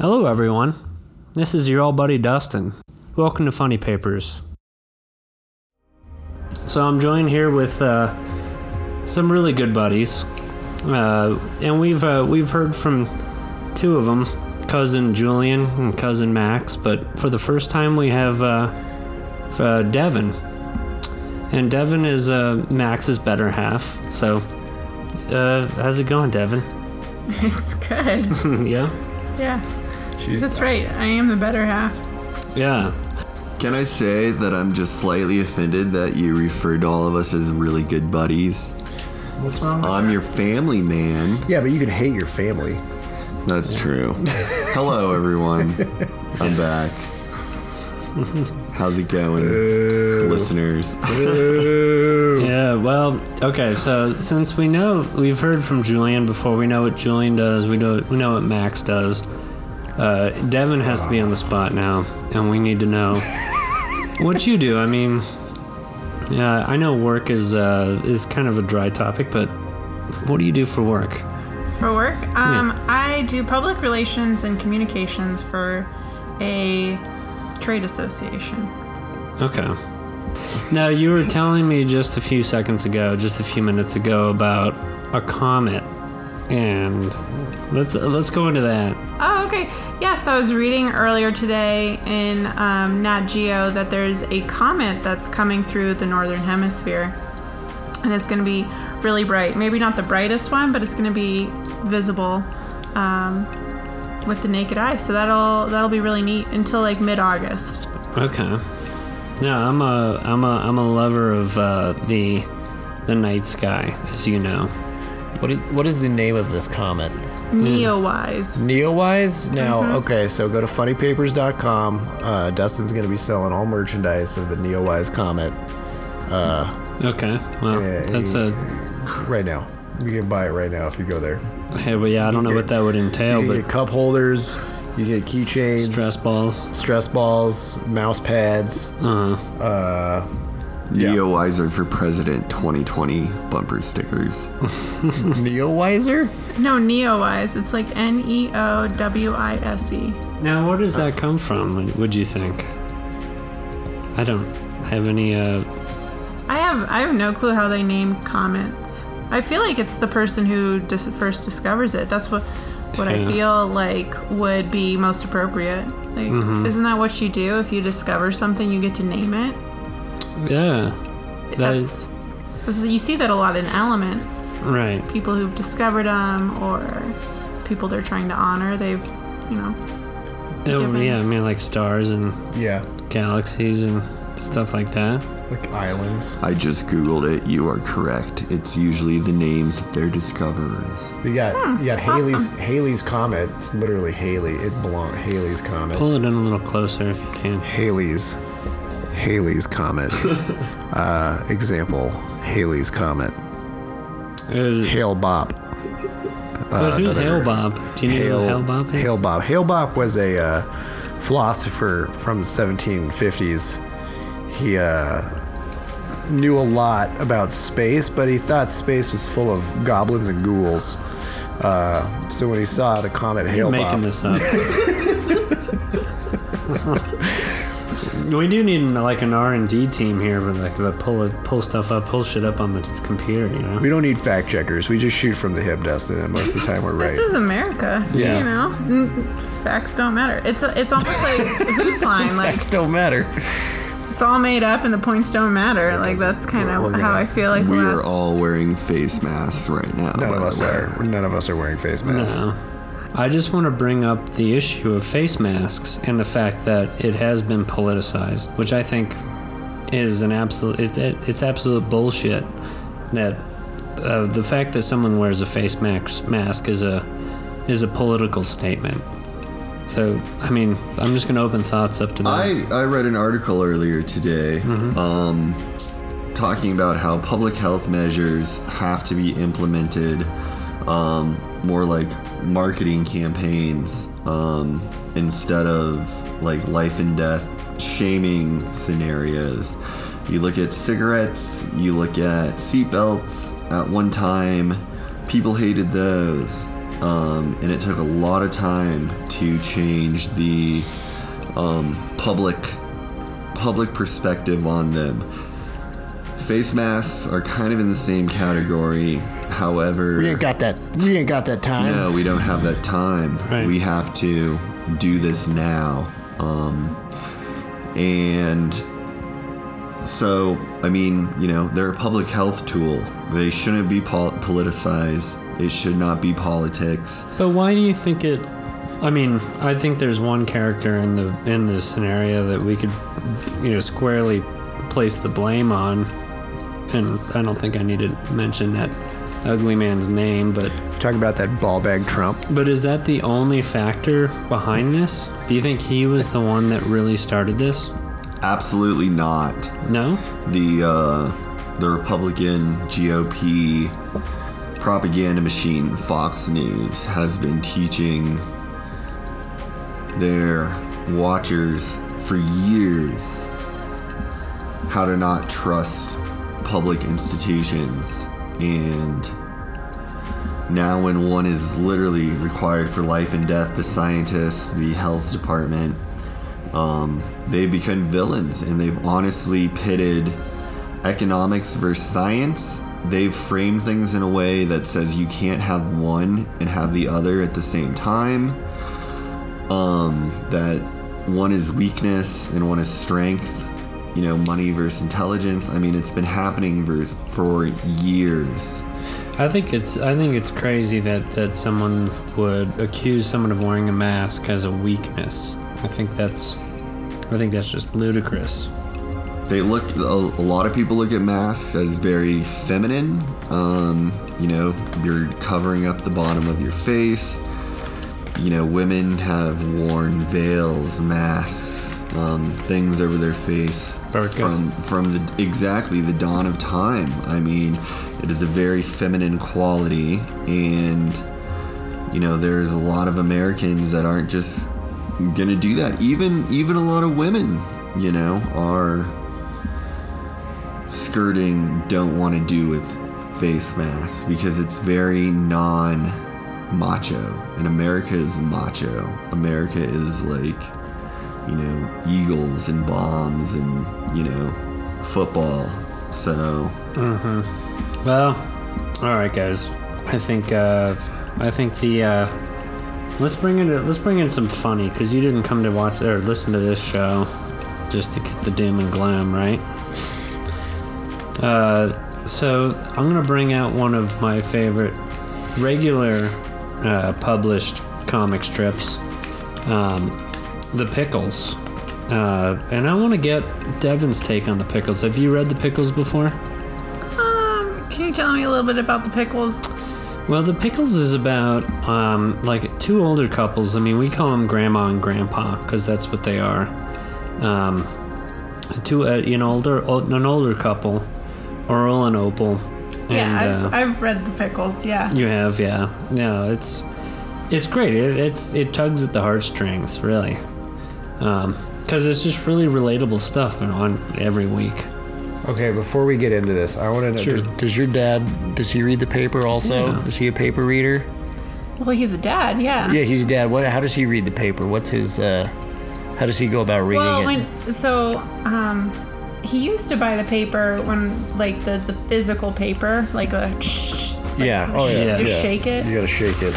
Hello, everyone. This is your old buddy Dustin. Welcome to Funny Papers. So I'm joined here with some really good buddies, and we've heard from two of them, cousin Julian and cousin Max. But for the first time, we have Devon, and Devon is Max's better half. So, how's it going, Devon? It's good. Yeah. Yeah. That's right. I am the better half. Yeah. Can I say that I'm just slightly offended that you referred to all of us as really good buddies? What's wrong? I'm your family, man. Yeah, but you can hate your family. That's true. Hello, everyone. I'm back. How's it going, listeners? Yeah, well, okay, so since we've heard from Julian before, we know what Julian does, we know what Max does. Devon has to be on the spot now, and we need to know what you do. I mean, yeah, I know work is kind of a dry topic, but what do you do for work? For work? I do public relations and communications for a trade association. Okay. Now, you were telling me just a few minutes ago about a comet, and let's go into that. Oh, okay. Yes, I was reading earlier today in Nat Geo that there's a comet that's coming through the northern hemisphere, and it's going to be really bright. Maybe not the brightest one, but it's going to be visible with the naked eye. So that'll be really neat until like mid-August. Okay. Yeah, I'm a lover of the night sky, as you know. What is the name of this comet? Neowise. Neowise? Now, okay, so go to funnypapers.com. Dustin's going to be selling all merchandise of the Neowise comet. Okay, well, that's right now. You can buy it right now if you go there. Hey, but yeah, I don't know what that would entail. You but get cup holders, you get keychains, stress balls, mouse pads. Neowiser for President 2020 bumper stickers. Neowiser? No, Neowise. It's like Neowise. Now, where does that come from, would you think? I don't have any... I have no clue how they name comets. I feel like it's the person who first discovers it. That's what I feel like would be most appropriate. Like, Isn't that what you do? If you discover something, you get to name it? Yeah. You see that a lot in elements. Right. People who've discovered them or people they're trying to honor, they've, given. Yeah, I mean, like stars and galaxies and stuff like that. Like islands. I just Googled it. You are correct. It's usually the names of their discoverers. You got awesome. Haley's Comet. It's literally Haley. Haley's Comet. Pull it in a little closer if you can. Haley's Comet. Example, Haley's Comet. Hale Bopp. But who's Hale Bopp? Do you know who Hale Bopp is? Hale Bopp. Hale Bopp was a philosopher from the 1750s. He knew a lot about space, but he thought space was full of goblins and ghouls. So when he saw the comet Hale Bopp... You're making this up. We do need like an R&D team here for like pull shit up on the computer, you know. We don't need fact checkers. We just shoot from the hip, Dustin, and most of the time we're right. This is America. Yeah. Facts don't matter. It's almost like Who's Line. Like facts don't matter. It's all made up and the points don't matter. Like that's kind of how I feel like. We are all wearing face masks right now. None of us are wearing face masks. No. I just want to bring up the issue of face masks and the fact that it has been politicized, which I think is it's absolute bullshit. That the fact that someone wears a face mask is a political statement. So, I mean, I'm just going to open thoughts up to that. I read an article earlier today talking about how public health measures have to be implemented more like marketing campaigns instead of like life and death shaming scenarios. You look at cigarettes, you look at seatbelts. At one time, people hated those. and it took a lot of time to change the public perspective on them. Face masks are kind of in the same category. However, We ain't got that time. no, we don't have that time. Right. We have to do this now. And so, I mean, they're a public health tool. They shouldn't be politicized. It should not be politics. But why do you think it? I mean, I think there's one character in the scenario that we could, squarely place the blame on, and I don't think I need to mention that ugly man's name, but Talking about that ball bag Trump. But is that the only factor behind this? Do you think he was the one that really started this? Absolutely not. No? The Republican GOP propaganda machine, Fox News, has been teaching their watchers for years how to not trust public institutions. And now when one is literally required for life and death, the scientists, the health department, they've become villains, and they've honestly pitted economics versus science. They've framed things in a way that says you can't have one and have the other at the same time. That one is weakness and one is strength. Money versus intelligence. I mean, it's been happening for years. I think it's crazy that someone would accuse someone of wearing a mask as a weakness. I think that's just ludicrous. A lot of people look at masks as very feminine. You're covering up the bottom of your face. Women have worn veils, masks, things over their face from the dawn of time. I mean, it is a very feminine quality, and there's a lot of Americans that aren't just gonna do that. Even a lot of women, are skirting, don't want to do with face masks because it's very non-macho, and America is macho. America is like, eagles and bombs and football. So Well, all right, guys. I think let's bring in some funny, because you didn't come to watch or listen to this show just to get the doom and gloom, right? So I'm gonna bring out one of my favorite regular published comic strips, The Pickles. And I want to get Devon's take on The Pickles. Have you read The Pickles before? Can you tell me a little bit about the Pickles? Well, The Pickles is about like two older couples. I mean, we call them grandma and grandpa because that's what they are. An older couple, Earl and Opal. Yeah, I've read the Pickles. Yeah. You have, yeah. No, it's great. It tugs at the heartstrings, really, because it's just really relatable stuff on every week. Okay, before we get into this, I want to know. Sure. Does your dad, does he read the paper also? Yeah. Is he a paper reader? Well, he's a dad. Yeah. Yeah, he's a dad. How does he read the paper? What's his, how does he go about reading it? He used to buy the paper when, like, the physical paper, like a Yeah. Oh yeah. you yeah. shake it. You gotta shake it.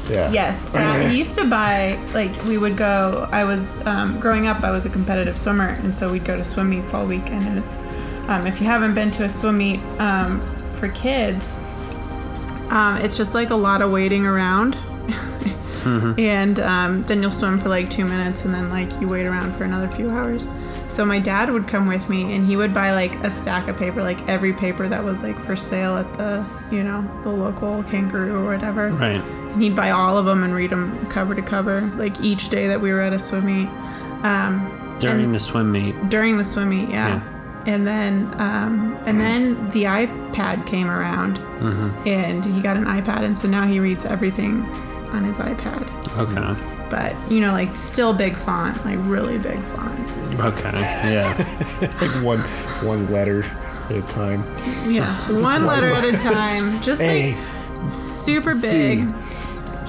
Yeah. Yes, he used to buy, like, we would go, I was, growing up, I was a competitive swimmer, and so we'd go to swim meets all weekend, and it's, if you haven't been to a swim meet for kids, it's just, like, a lot of waiting around, and then you'll swim for, like, 2 minutes, and then, like, you wait around for another few hours. So my dad would come with me, and he would buy, like, a stack of paper, like, every paper that was, like, for sale at the, the local Kangaroo or whatever. Right. And he'd buy all of them and read them cover to cover, like, each day that we were at a swim meet. During the swim meet. During the swim meet, yeah. And then the iPad came around, and he got an iPad, and so now he reads everything on his iPad. Okay. But, like, still big font, like, really big font. Okay. Yeah. Like one letter at a time. Yeah, one letter at a time. Just, like, super big.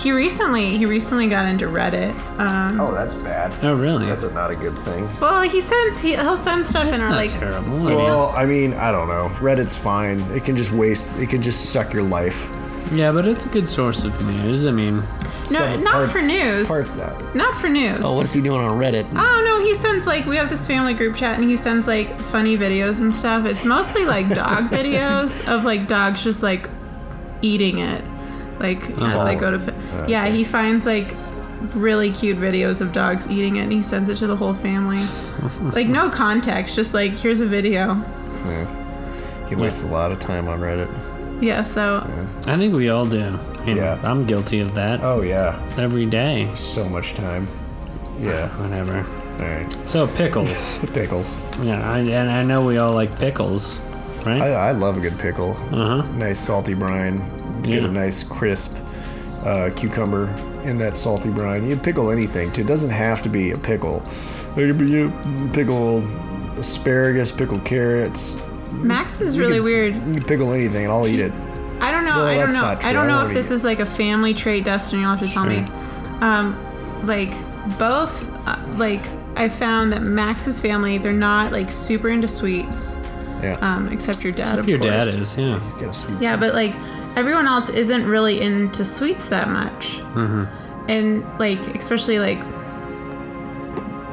He recently got into Reddit. Oh, that's bad. Oh, really? That's not a good thing. Well, he'll send stuff It's in our not like. terrible. Well, I mean, I don't know. Reddit's fine. It can just suck your life. Yeah, but it's a good source of news. I mean, Not for news. Not for news. Oh, what's he doing on Reddit? Oh no, he sends like we have this family group chat and he sends like funny videos and stuff. It's mostly like dog videos of like dogs just like eating it, like as they go to. Yeah, he finds like really cute videos of dogs eating it and he sends it to the whole family. Like no context, just like here's a video. Yeah. He wastes a lot of time on Reddit. Yeah, so. I think we all do. Yeah. I'm guilty of that. Oh yeah. Every day. So much time. Yeah. Whatever. All right. So pickles. Pickles. Yeah, I know we all like pickles, right? I love a good pickle. Uh-huh. Nice salty brine. Get a nice crisp cucumber in that salty brine. You pickle anything too. It doesn't have to be a pickle. It could be pickle asparagus, pickle carrots. Max is really weird. You can pickle anything and I'll eat it. I don't know. Well, I don't that's know. not true. I don't I know won't if this eat it. is like a family trait, Dustin. You'll have to tell me. Like both, like I found that Max's family, they're not like super into sweets. Yeah. Except your dad, of Your course. dad is, yeah. Get a sweet Yeah, tooth. but like everyone else isn't really into sweets that much. Mm-hmm. And like especially like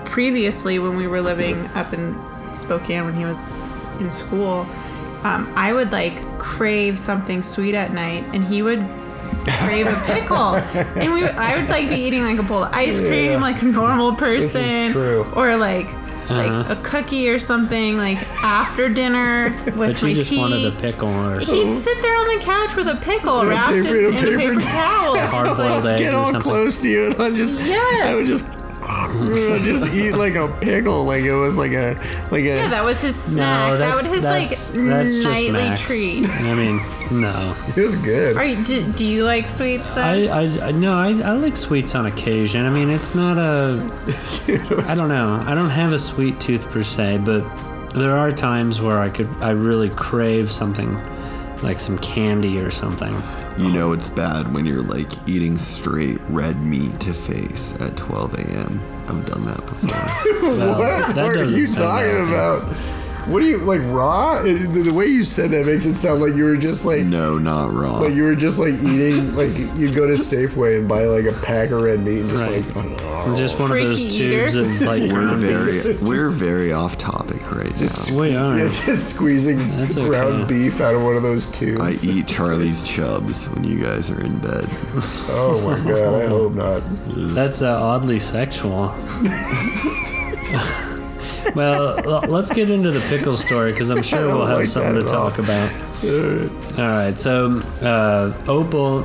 previously when we were living up in Spokane when he was in school, I would like crave something sweet at night, and he would crave a pickle, and I would like be eating like a bowl of ice cream like a normal person, is true. or like a cookie or something like after dinner with But my you just tea. wanted a pickle or He'd sit there on the couch with a pickle In a wrapped paper- in a paper towel. hard-boiled egg Get or all something. close to you and I would just eat like a pickle, like it was like a Yeah, that was his snack. that was his that's just nightly Max. treat. I mean, no. it was good. Are you? Do you like sweets then? I like sweets on occasion. I mean, it's not a. I don't know. I don't have a sweet tooth per se, but there are times where I really crave something, like some candy or something. You know it's bad when you're like eating straight red meat to face at 12 a.m. I've done that before. Well, What that are doesn't you sound talking healthy. about? What do you like raw? The way you said that makes it sound like you were just like No, not raw. like you were just like eating like you go to Safeway and buy like a pack of red meat and just Right. like Just one of those Freaky tubes eater. of like ground beef. We're very off topic right now. We are. just squeezing That's okay. ground beef out of one of those tubes. I eat Charlie's Chubs when you guys are in bed. Oh my god! I hope not. That's oddly sexual. Well, let's get into the pickle story because I'm sure we'll have like something that to at all. talk about. All right, so Opal,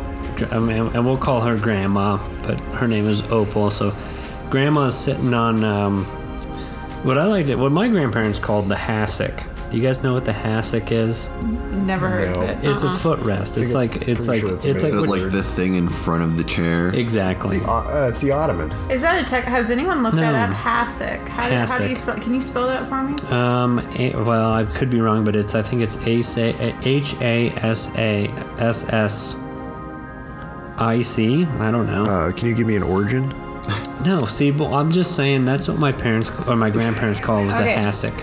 and we'll call her Grandma, but her name is Opal. So Grandma's sitting on what my grandparents called the hassock. Do you guys know what the hassock is? Never heard No. of it. It's a footrest. It's like pretty sure that's it's Is like it what- like the thing in front of the chair? exactly. It's the ottoman. Is that a tech? Has anyone looked that No. up? Hassock. How do you Hassock. spell? Can you spell that for me? Well, I could be wrong, but I think it's HASSIC. I don't know. Can you give me an origin? No, see, well, I'm just saying that's what my parents or my grandparents called was Okay. the hassock.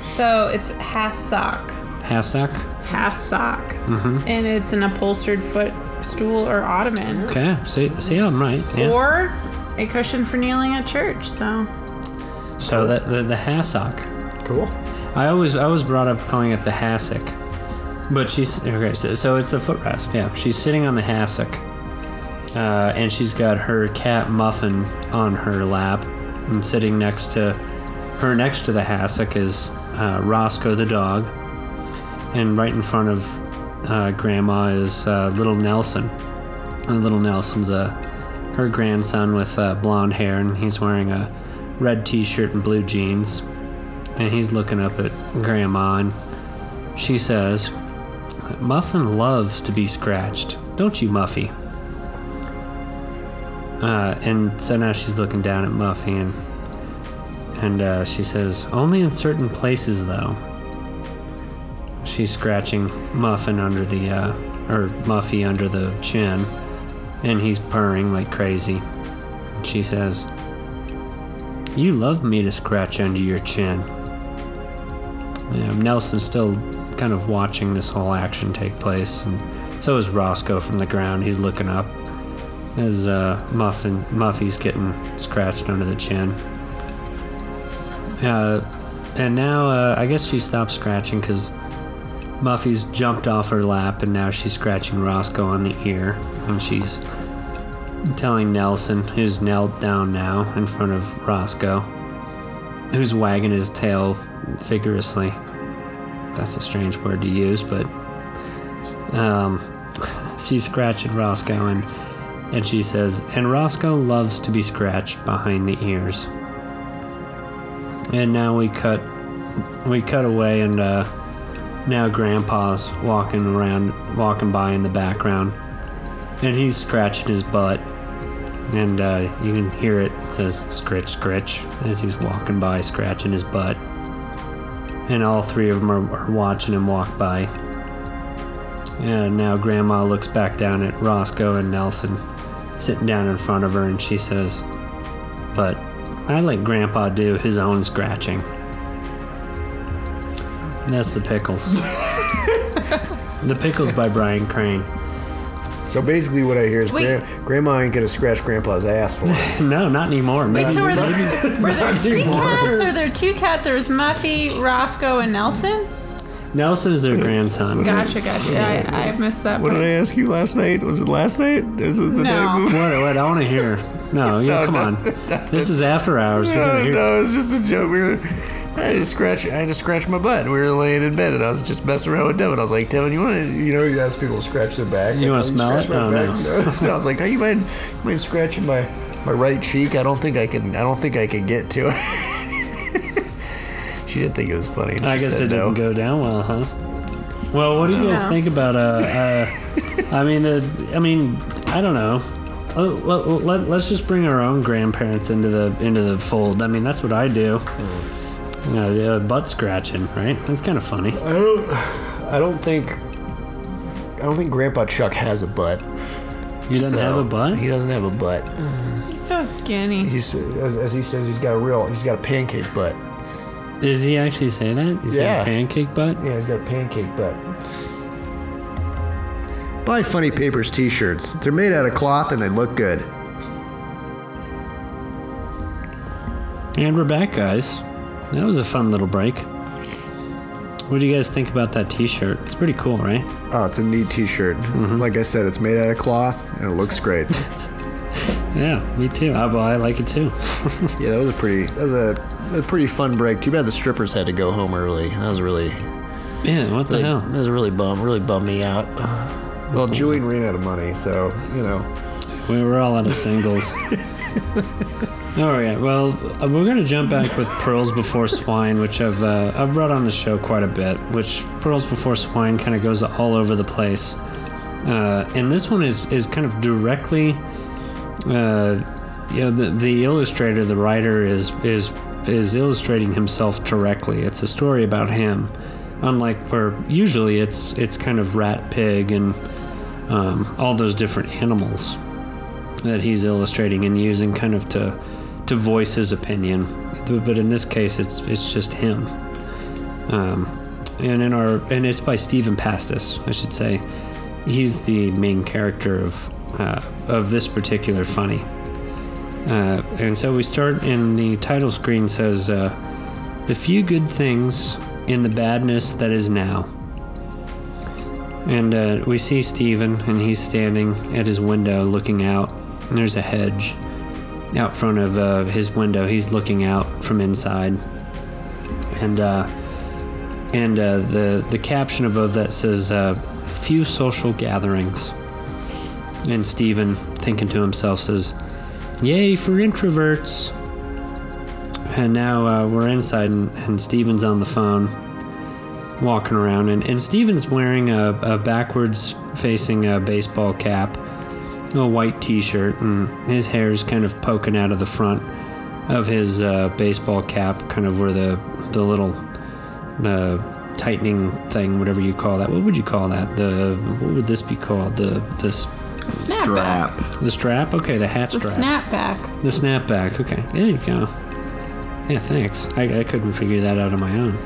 So it's hassock. Hassock? Hassock. And it's an upholstered footstool or ottoman. Okay, see, I'm right. Yeah. Or a cushion for kneeling at church. So So the hassock. Cool. I was brought up calling it the hassock, but she's okay. So it's the footrest. Yeah, she's sitting on the hassock, and she's got her cat Muffin on her lap, and sitting next to the hassock is Roscoe the dog, and right in front of Grandma is little Nelson. And little Nelson's her grandson with blonde hair, and he's wearing a red t-shirt and blue jeans. And he's looking up at Grandma, and she says, "Muffin loves to be scratched, don't you, Muffy?" And so now she's looking down at Muffy, and she says, "Only in certain places, though." She's scratching Muffin under the, or Muffy under the chin, and he's purring like crazy. And she says, "You love me to scratch under your chin." Nelson's still kind of watching this whole action take place, and so is Roscoe from the ground. He's looking up as Muffy's getting scratched under the chin. And now I guess she stopped scratching because Muffy's jumped off her lap, and now she's scratching Roscoe on the ear, and she's telling Nelson, who's knelt down now in front of Roscoe, who's wagging his tail vigorously. That's a strange word to use, but she's scratching Roscoe, and she says, "And Roscoe loves to be scratched behind the ears." And now we cut away, and now Grandpa's walking by in the background, and he's scratching his butt, and you can hear it says "scritch, scritch" as he's walking by scratching his butt. And all three of them are watching him walk by. And now Grandma looks back down at Roscoe and Nelson sitting down in front of her, and she says, "But I let Grandpa do his own scratching." And that's The Pickles. The Pickles by Brian Crane. So basically what I hear is Wait. Grandma ain't gonna scratch Grandpa's ass for it. No, not anymore. Maybe, So were there Not three anymore. cats? Or there two cats? There's Muffy, Roscoe, and Nelson? Nelson's their grandson. Gotcha. I missed that What part. did I ask you last night? Was it last night? Was it the No. night before? What? I want to hear. No, yeah, come on. This is after hours. We gotta hear. No, it's just a joke. I had to scratch my butt. We were laying in bed, and I was just messing around with Devon. I was like, "Devon, you want to, you ask people to scratch their back. You wanna Like, smell scratch it? my Oh, back?" no. You know? I was like, "Oh, you mind scratching my right cheek? I don't think I can get to it." She didn't think it was funny. And I she guess said it didn't no. go down well, huh? Well, what do you guys No. think about I mean, I don't know. Let's just bring our own grandparents into the fold. I mean, that's what I do. Butt scratching, right? That's kind of funny. I don't think Grandpa Chuck has a butt. He doesn't have a butt? He doesn't have a butt. He's so skinny. He's as he says, he's got a pancake butt. Does he actually say that? He's got Yeah. a pancake butt? Yeah, he's got a pancake butt. Buy Funny Papers t-shirts. They're made out of cloth and they look good. And we're back, guys. That was a fun little break. What do you guys think about that t-shirt? It's pretty cool, right? Oh, it's a neat t-shirt. Like I said, it's made out of cloth and it looks great. Yeah, me too. I like it too. Yeah, that was a pretty fun break. Too bad the strippers had to go home early. That was really Yeah, what the hell? That was really bummed me out. Well, Julian ran out of money, so We were all out of singles. All right. Well, we're gonna jump back with Pearls Before Swine, which I've brought on the show quite a bit. Which Pearls Before Swine kind of goes all over the place, and this one is kind of directly. The illustrator, the writer, is illustrating himself directly. It's a story about him, unlike where usually it's kind of rat, pig, and all those different animals that he's illustrating and using kind of to voice his opinion. But in this case, it's just him. And it's by Stephen Pastis, I should say. He's the main character of this particular funny. And so we start, and the title screen says, "The few good things in the badness that is now." And we see Stephen, and he's standing at his window looking out, and there's a hedge out front of his window. He's looking out from inside, and the caption above that says, "Few social gatherings." And Stephen, thinking to himself, says, "Yay for introverts." And now we're inside, and Stephen's on the phone, walking around. And Stephen's wearing a backwards-facing baseball cap, a white t-shirt, and his hair's kind of poking out of the front of his baseball cap, kind of where the tightening thing, whatever you call that. What would you call that? What would this be called? This Snapback. The strap? Okay, the hat The strap. snapback. The snapback. Okay, there you go. Yeah, thanks. I couldn't figure that out on my own.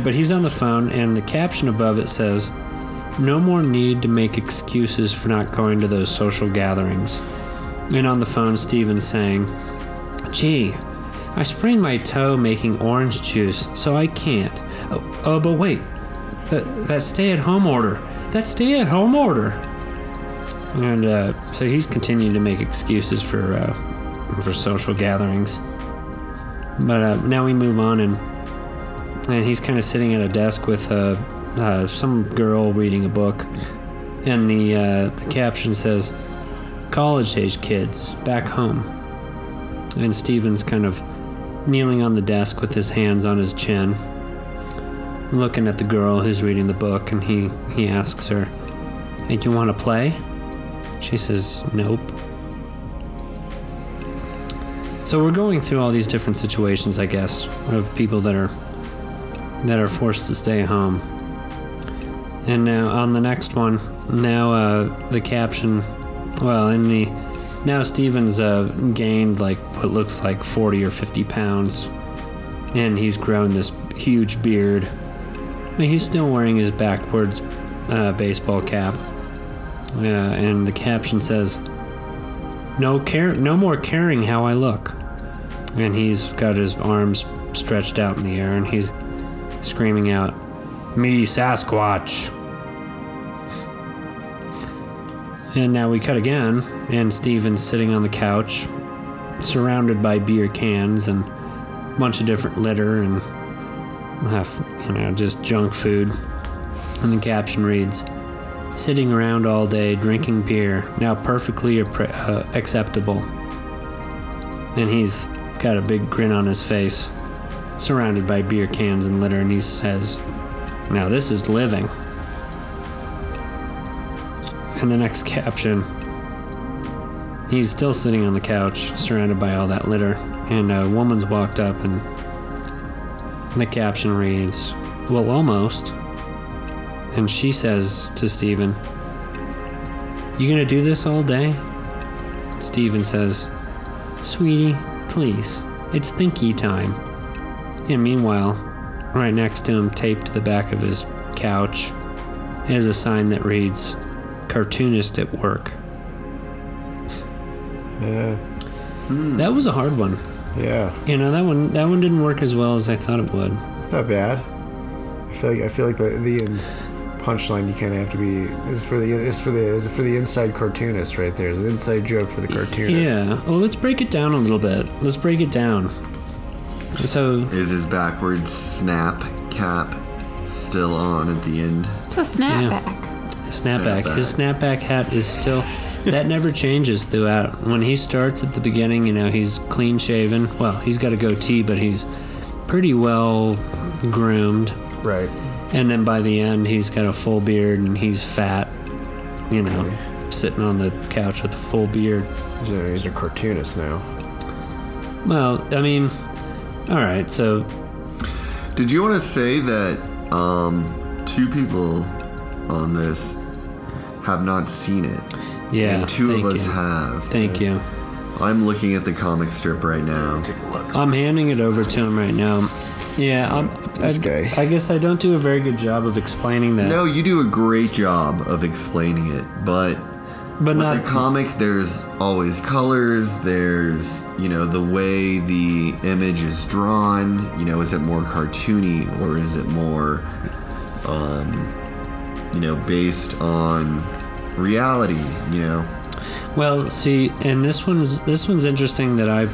But he's on the phone, and the caption above it says, "No more need to make excuses for not going to those social gatherings." And on the phone, Steven's saying, "Gee, I sprained my toe making orange juice, so I can't. Oh, but wait. That stay-at-home order. That stay-at-home order." And so he's continuing to make excuses for social gatherings. But now we move on, and he's kind of sitting at a desk with some girl reading a book, and the caption says, "College-age kids back home." And Steven's kind of kneeling on the desk with his hands on his chin, looking at the girl who's reading the book, and he asks her, "Hey, do you want to play?" She says, "Nope." So we're going through all these different situations, I guess, of people that are forced to stay home. And now on the next one, now the caption, now Steven's gained like what looks like 40 or 50 pounds, and he's grown this huge beard. I mean, he's still wearing his backwards baseball cap. And the caption says, no more caring how I look." And he's got his arms stretched out in the air, and he's screaming out, "Me Sasquatch." And now we cut again, and Steven's sitting on the couch, surrounded by beer cans and a bunch of different litter and just junk food. And the caption reads, "Sitting around all day drinking beer, now perfectly acceptable." And he's got a big grin on his face, surrounded by beer cans and litter, and he says, "Now this is living." And the next caption, he's still sitting on the couch, surrounded by all that litter, and a woman's walked up, and the caption reads, "Well, almost." And she says to Steven, "You gonna do this all day?" Steven says, "Sweetie, please, it's thinky time." And meanwhile, right next to him, taped to the back of his couch, is a sign that reads, "Cartoonist at work." Yeah. That was a hard one. Yeah. That one didn't work as well as I thought it would. It's not bad. I feel like the punchline you kind of have to be is for the inside cartoonist right there. It's an inside joke for the cartoonist. Yeah. Well, let's break it down a little bit. Let's break it down. So Is his backwards snap cap still on at the end? It's a snapback. snapback. His snapback hat is still. That never changes throughout. When he starts at the beginning, he's clean shaven. Well, he's got a goatee, but he's pretty well groomed. Right. And then by the end, he's got a full beard and he's fat, sitting on the couch with a full beard. He's a cartoonist now. Well, I mean, all right, so... Did you want to say that two people on this have not seen it? Yeah, and two of thank us you. have. Thank you. I'm looking at the comic strip right now. Take a look. I'm handing it over to him right now. Yeah, This guy. I guess I don't do a very good job of explaining that. No, you do a great job of explaining it, but with not the comic, there's always colors. There's, the way the image is drawn. Is it more cartoony or is it more, based on reality? Well, see, and this one's interesting that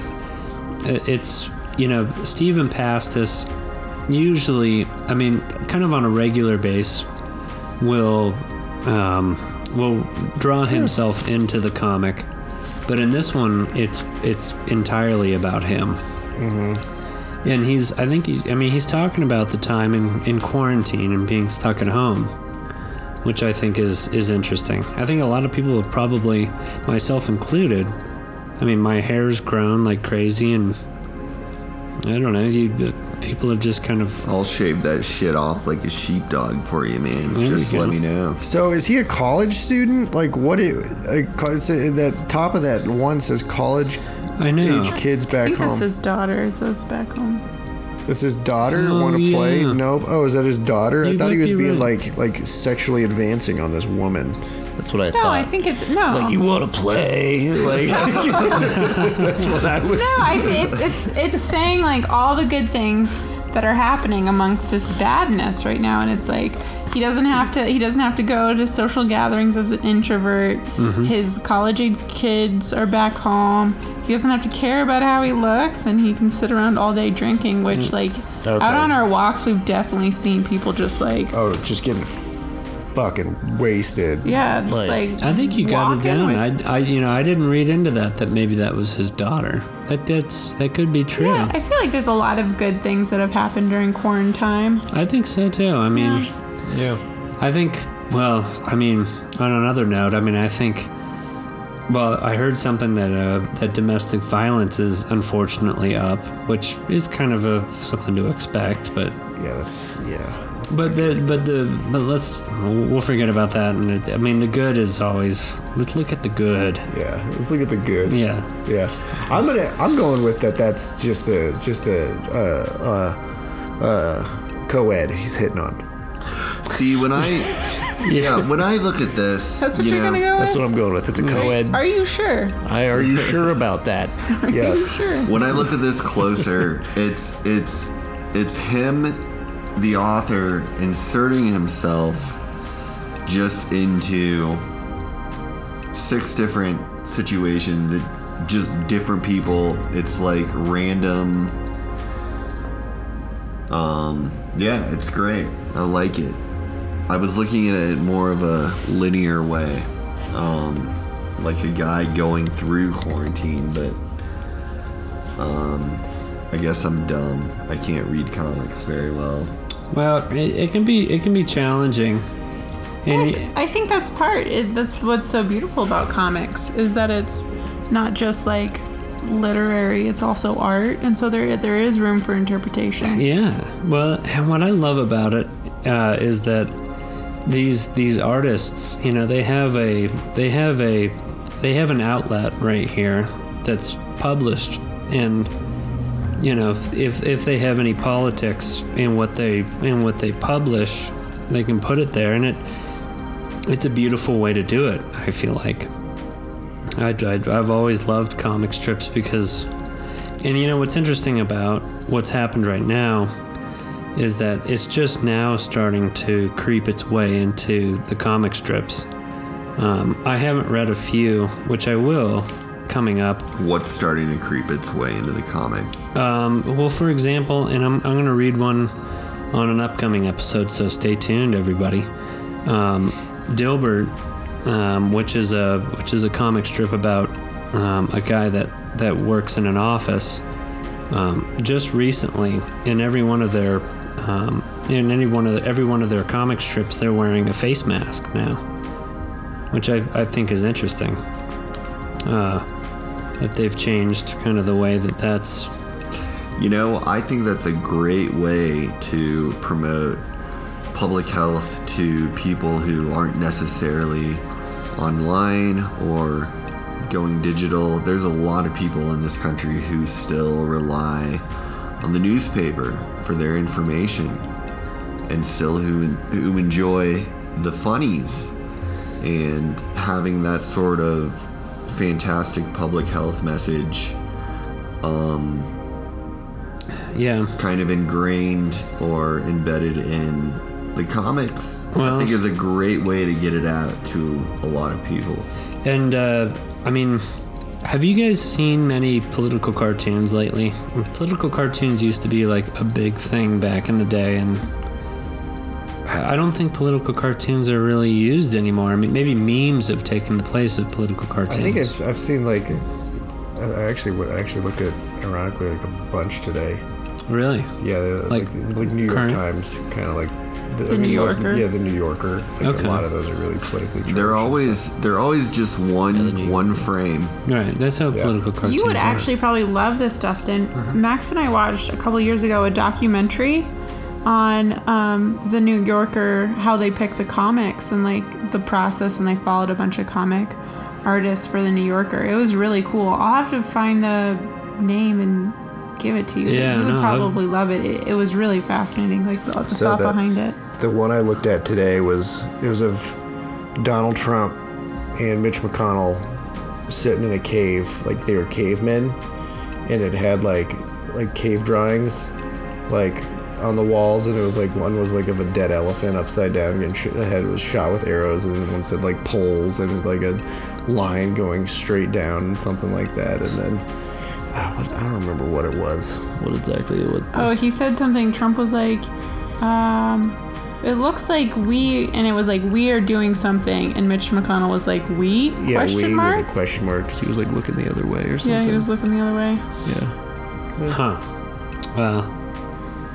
Stephen Pastis usually, kind of on a regular base, will draw himself into the comic, but in this one, it's entirely about him. Mm-hmm. And he's talking about the time in quarantine and being stuck at home, which I think is interesting. I think a lot of people have probably, myself included, my hair's grown like crazy, and I don't know, people are just kind of. I'll shave that shit off like a sheepdog for you, man. There Just we go. let me know. So is he a college student? Like what? The top of that one says college I know. age kids I back think home. that's his daughter. It says back home. Is his daughter Oh, want to play? yeah. No. Oh, is that his daughter? I You thought he might was be being right. like sexually advancing on this woman. That's what I No, thought. I think it's no. Like, you want to play? Like, that's what I was. It's saying like all the good things that are happening amongst this badness right now, and it's like he doesn't have to go to social gatherings as an introvert. Mm-hmm. His college age kids are back home. He doesn't have to care about how he looks, and he can sit around all day drinking. Which like Okay. out on our walks, we've definitely seen people just like Oh, just getting fucking wasted. yeah, just Like, like I think you got it walking down. with- I didn't read into that maybe that was his daughter. That could be true. Yeah, I feel like there's a lot of good things that have happened during quarantine. I think so too. I mean, Yeah. I think. Well, I mean, on another note, I mean, I think. Well, I heard something that domestic violence is unfortunately up, which is kind of something to expect, but. Yeah, that's But we'll forget about that. And I mean, the good is always. Let's look at the good. yeah. Let's look at the good. Yeah. Yeah. I'm going with that. That's just a co-ed he's hitting on. See, when I when I look at this, That's what you're gonna go with? That's what I'm going with. It's a co-ed. Are you sure? Are you sure about that? Yes. Sure. when I look at this closer, it's him, the author, inserting himself just into 6 different situations. Just different people. It's like random. Yeah, it's great. I like it. I was looking at it more of a linear way, like a guy going through quarantine, but I guess I'm dumb. I can't read comics very well. Well, it can be challenging. And I think that's that's what's so beautiful about comics is that it's not just like literary, it's also art, and so there is room for interpretation. yeah. Well, and what I love about it is that these artists, you know, they have an outlet right here that's published, and you know, if they have any politics in what they publish, they can put it there, and it's a beautiful way to do it. I feel like I've always loved comic strips because, and you know what's interesting about what's happened right now is that it's just now starting to creep its way into the comic strips. I haven't read a few, which I will coming up. What's starting to creep its way into the comic? Well, for example, and I'm going to read one on an upcoming episode, so stay tuned, everybody. Dilbert, which is a comic strip about a guy that works in an office. Just recently, in every one of their comic strips, they're wearing a face mask now, which I think is interesting. That they've changed kind of the way that's. You know, I think that's a great way to promote public health to people who aren't necessarily online or going digital. There's a lot of people in this country who still rely on the newspaper for their information and still who enjoy the funnies, and having that sort of fantastic public health message kind of ingrained or embedded in the comics, Well, I think is a great way to get it out to a lot of people. And I mean, have you guys seen many political cartoons lately? Political cartoons used to be like a big thing back in the day, and I don't think political cartoons are really used anymore. I mean, maybe memes have taken the place of political cartoons. I think I've seen like I actually looked at ironically like a bunch today. Really? Yeah, like New York current? Times kind of like The New Yorker. Yeah, the New Yorker. Like Okay. A lot of those are really politically charged. They're always just one frame. Right, that's how political cartoons You would are. actually probably love this, Dustin. Max and I watched a couple years ago a documentary on the New Yorker, how they pick the comics and like the process, and they followed a bunch of comic artists for the New Yorker. It was really cool. I'll have to find the name and give it to you. Yeah, you would no, probably love it. It was really fascinating, like the thought behind it. The one I looked at today was of Donald Trump and Mitch McConnell sitting in a cave, like they were cavemen, and it had like cave drawings, like on the walls, and it was like one was like of a dead elephant upside down, and the head was shot with arrows, and then one said like poles and like a line going straight down and something like that, and then I don't remember what it was. What exactly? Oh, he said something. Trump was like, it looks like we, and it was like, we are doing something, and Mitch McConnell was like, we? Yeah, question we mark? with a question mark. Because he was like looking the other way or something. Yeah, he was looking the other way. Yeah. Huh. Well,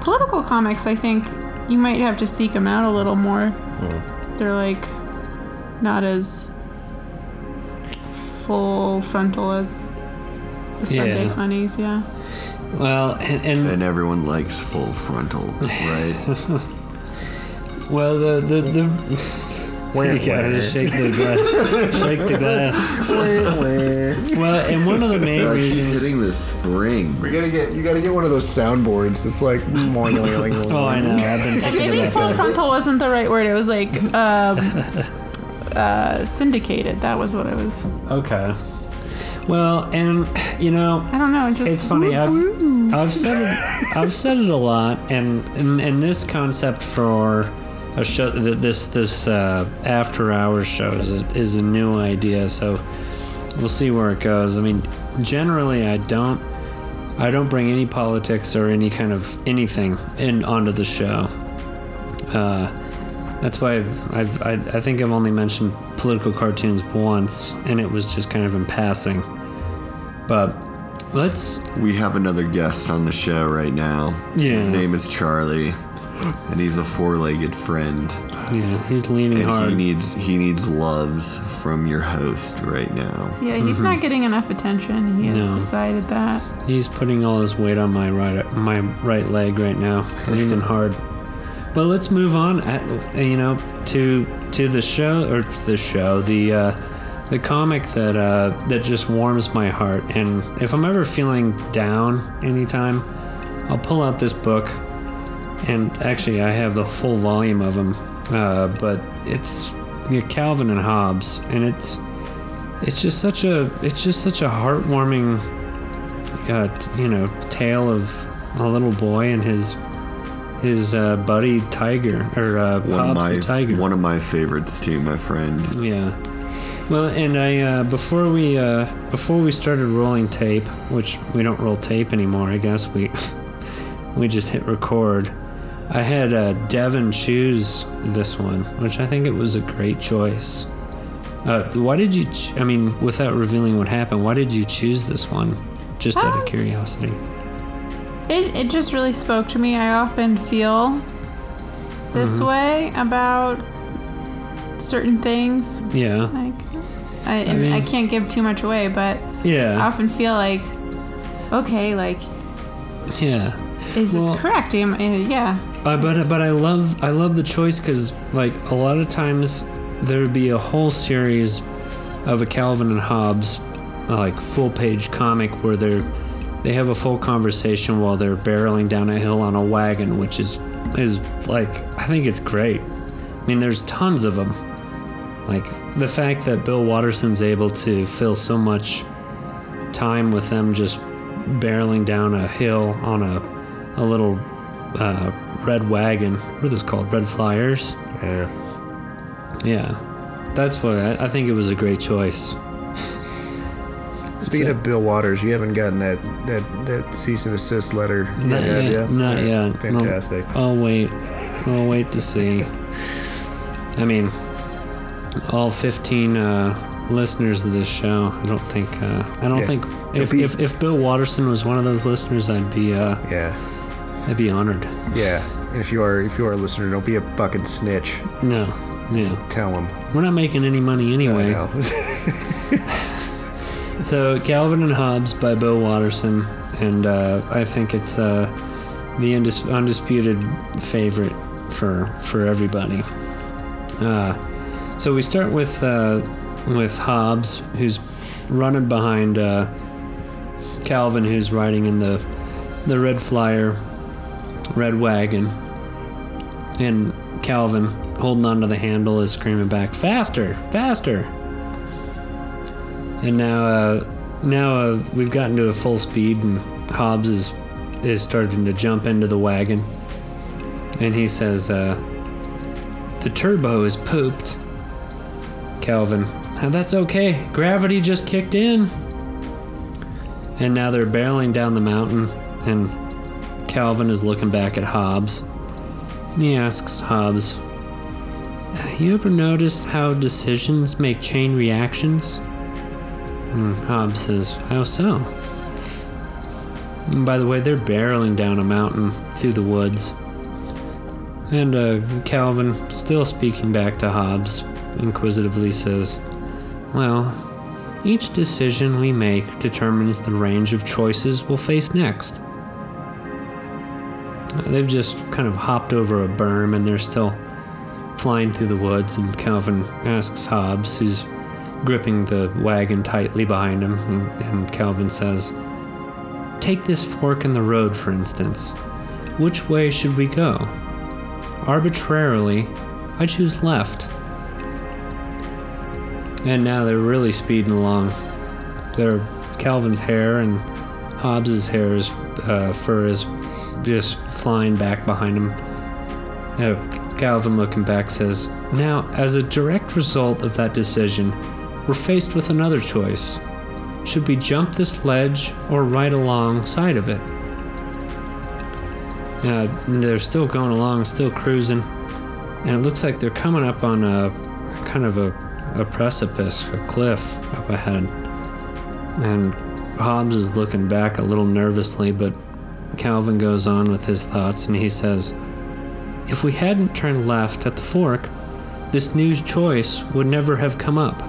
Political comics, I think you might have to seek them out a little more. They're like not as full frontal as the Sunday funnies, yeah. well, And everyone likes full frontal, right? well, the you gotta shake the glass. Well, and one of the main I keep reasons. hitting the spring. You gotta get one of those soundboards. It's like Oh, I know. I've been thinking Maybe about full that. frontal wasn't the right word. It was like syndicated. That was what it was. Okay. Well, and you know, I don't know. Just it's funny. I've said it a lot, and this concept for a show, this after hours show is a new idea. So we'll see where it goes. I mean, generally, I don't bring any politics or any kind of anything onto the show. That's why I think I've only mentioned political cartoons once, and it was just kind of in passing. But We have another guest on the show right now. Yeah. His name is Charlie, and he's a four-legged friend. Yeah, he's leaning And hard. he needs loves from your host right now. Yeah, he's not getting enough attention. He has No. decided that. He's putting all his weight on my right leg right now, leaning hard. But let's move on. To the show, the comic that just warms my heart. And if I'm ever feeling down anytime, I'll pull out this book. And actually, I have the full volume of them. But it's Calvin and Hobbes, and it's just such a heartwarming tale of a little boy and his buddy Tiger, or Hobbes the Tiger. One of my favorites too, my friend. Yeah. Well, and I before we started rolling tape, which we don't roll tape anymore, I guess we just hit record. I had Devon choose this one, which I think it was a great choice. Why did you? Without revealing what happened, why did you choose this one? Just out of curiosity. It just really spoke to me. I often feel this way about certain things. Yeah. Like, I can't give too much away, but Yeah. I often feel like, okay, like, Yeah. is this correct? Yeah. But I love the choice, because like a lot of times there would be a whole series of a Calvin and Hobbes like full page comic where they have a full conversation while they're barreling down a hill on a wagon, which is like, I think it's great. I mean, there's tons of them. Like the fact that Bill Watterson's able to fill so much time with them just barreling down a hill on a little red wagon. What are those called? Red Flyers? Yeah. Yeah. That's why I think it was a great choice. Speaking of Bill Waters, you haven't gotten that cease and desist letter Not yet, have yet. you? Not Yeah, yet. Fantastic. I'll wait to see. I mean, all 15 listeners of this show. I don't think if Bill Watterson was one of those listeners, I'd be Yeah. I'd be honored. Yeah. And if you are a listener, don't be a fucking snitch. No. Yeah. Tell them. We're not making any money anyway. I know. So, Calvin and Hobbes by Bill Watterson, and I think it's the undisputed favorite for everybody. So we start with Hobbes, who's running behind Calvin, who's riding in the red flyer, red wagon, and Calvin, holding onto the handle, is screaming back, "Faster, faster!" And now we've gotten to a full speed, and Hobbes is starting to jump into the wagon, and he says, "The turbo is pooped." Calvin, "Now that's okay. Gravity just kicked in." And now they're barreling down the mountain, and Calvin is looking back at Hobbes, and he asks Hobbes, "You ever notice how decisions make chain reactions?" And Hobbes says, "How so?" And by the way, they're barreling down a mountain through the woods. And Calvin, still speaking back to Hobbes, inquisitively says, "Well, each decision we make determines the range of choices we'll face next." They've just kind of hopped over a berm, and they're still flying through the woods, and Calvin asks Hobbes, who's gripping the wagon tightly behind him, and Calvin says, "Take this fork in the road, for instance. Which way should we go? Arbitrarily, I choose left." And now they're really speeding along. Calvin's hair and Hobbes's fur is just flying back behind him. Calvin, looking back, says, "Now, as a direct result of that decision, we're faced with another choice. Should we jump this ledge or ride alongside of it?" They're still going along, still cruising, and it looks like they're coming up on a kind of a precipice, a cliff up ahead. And Hobbes is looking back a little nervously, but Calvin goes on with his thoughts, and he says, "If we hadn't turned left at the fork, this new choice would never have come up."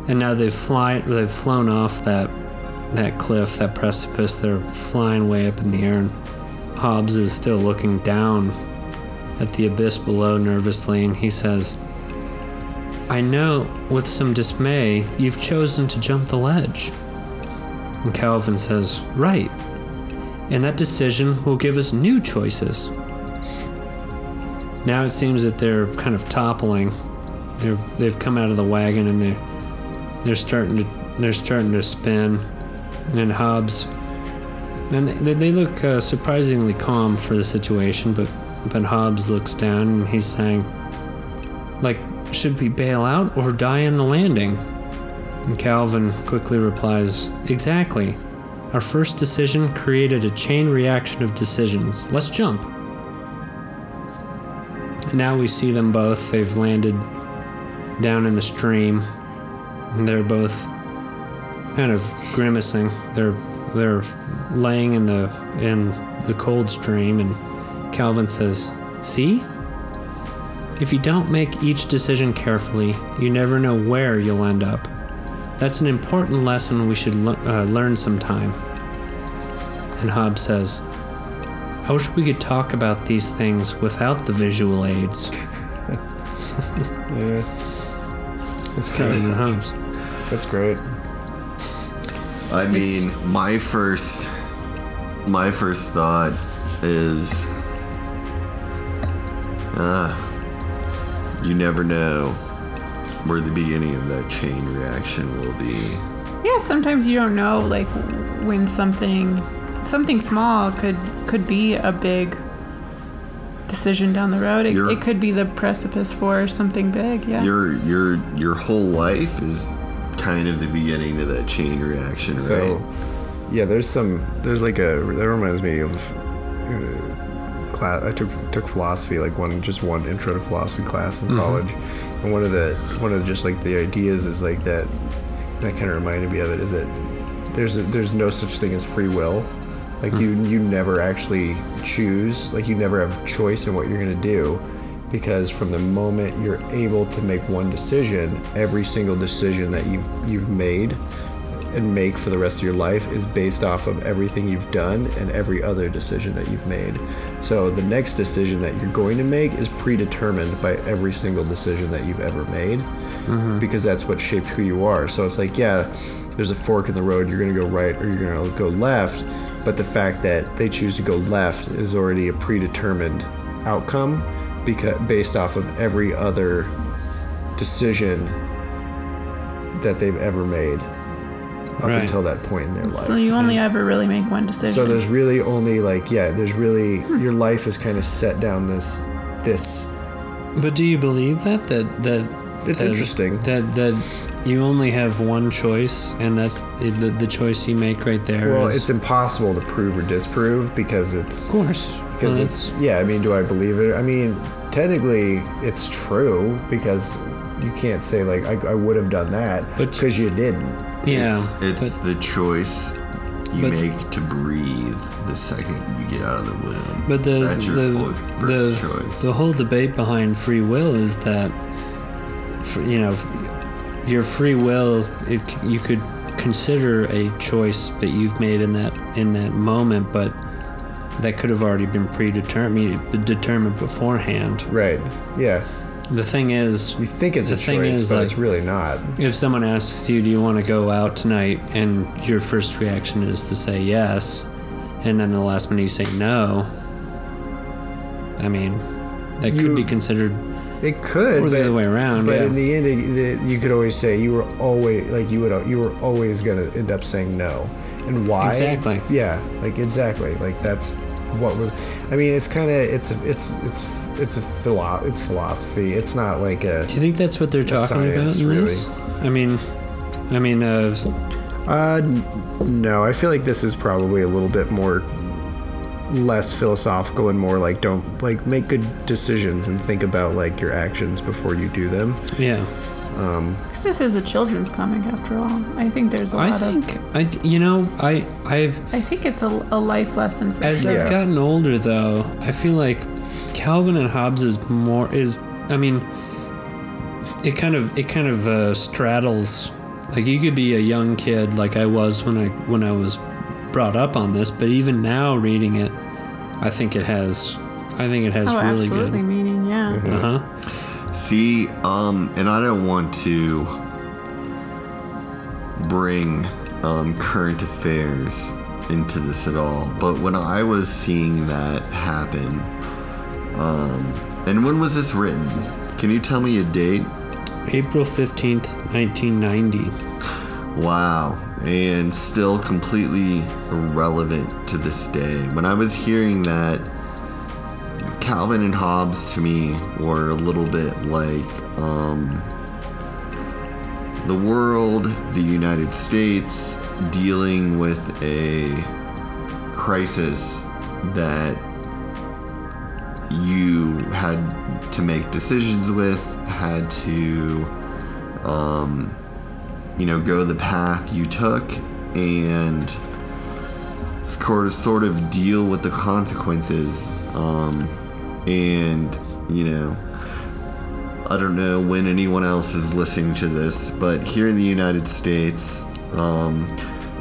And now they've flown off that cliff, that precipice. They're flying way up in the air, and Hobbes is still looking down at the abyss below nervously, and he says, "I know with some dismay you've chosen to jump the ledge." And Calvin says, "Right. And that decision will give us new choices." Now it seems that they're kind of toppling. They've come out of the wagon, and they're starting to spin. And Hobbes, and they look surprisingly calm for the situation, but Hobbes looks down, and he's saying, like, "Should we bail out or die in the landing?" And Calvin quickly replies, "Exactly. Our first decision created a chain reaction of decisions. Let's jump." And now we see them both. They've landed down in the stream, and they're both kind of grimacing. They're laying in the cold stream, and Calvin says, "See? If you don't make each decision carefully, you never know where you'll end up. That's an important lesson we should learn sometime." And Hobbes says, "I wish we could talk about these things without the visual aids." Yeah. It's Calvin and Hobbes. That's great. I mean, my first thought is, you never know where the beginning of that chain reaction will be. Yeah, sometimes you don't know, like, when something small could be a big decision down the road. It could be the precipice for something big. Yeah. Your whole life is kind of the beginning of that chain reaction, right? So, yeah, that reminds me of class. I took philosophy, like one intro to philosophy class in college, and one of the ideas is like that kind of reminded me of it, is that there's no such thing as free will. Like you never actually choose. Like you never have choice in what you're going to do, because from the moment you're able to make one decision, every single decision that you've made and make for the rest of your life is based off of everything you've done and every other decision that you've made. So the next decision that you're going to make is predetermined by every single decision that you've ever made, because that's what shaped who you are. So it's like, yeah, there's a fork in the road, you're going to go right or you're going to go left, but the fact that they choose to go left is already a predetermined outcome, because based off of every other decision that they've ever made up until that point in their life. So you only ever really make one decision. So there's really only your life is kind of set down this. But do you believe that It's interesting that you only have one choice, and that's the choice you make right there? Well, it's impossible to prove or disprove because it's... Of course. Because I mean, do I believe it? I mean, technically it's true, because you can't say like I would have done that, because you didn't. Yeah, it's the choice you make to breathe the second you get out of the womb. But that's your first choice. The whole debate behind free will is that, your free will, you could consider a choice that you've made in that moment, but that could have already been determined beforehand. Right. Yeah. The thing is, you think it's a choice, but it's really not. If someone asks you, do you want to go out tonight, and your first reaction is to say yes, and then the last minute you say no, I mean, that could be considered. It could, or the other way around. But in the end, you could always say you were always going to end up saying no, and why? Exactly. Yeah, like exactly. Like that's what was. I mean, it's kind of it's philosophy. It's not like a... Do you think that's what they're talking science, about in really. this? I mean, no, I feel like this is probably a little bit less philosophical and more like, don't like make good decisions and think about like your actions before you do them. Yeah. Because this is a children's comic after all. I think there's a lot of... I think it's a life lesson for as sure. I've gotten older, though, I feel like Calvin and Hobbes it kind of straddles. Like, you could be a young kid like I was when I was brought up on this, but even now reading it, I think it has really absolutely good meaning. Yeah. Mm-hmm. See, and I don't want to bring current affairs into this at all, but when I was seeing that happen, and when was this written? Can you tell me a date? April 15th, 1990. Wow. And still completely irrelevant to this day. When I was hearing that, Calvin and Hobbes to me were a little bit like the world, the United States, dealing with a crisis that you had to make decisions with, had to go the path you took and sort of deal with the consequences. And I don't know when anyone else is listening to this, but here in the United States,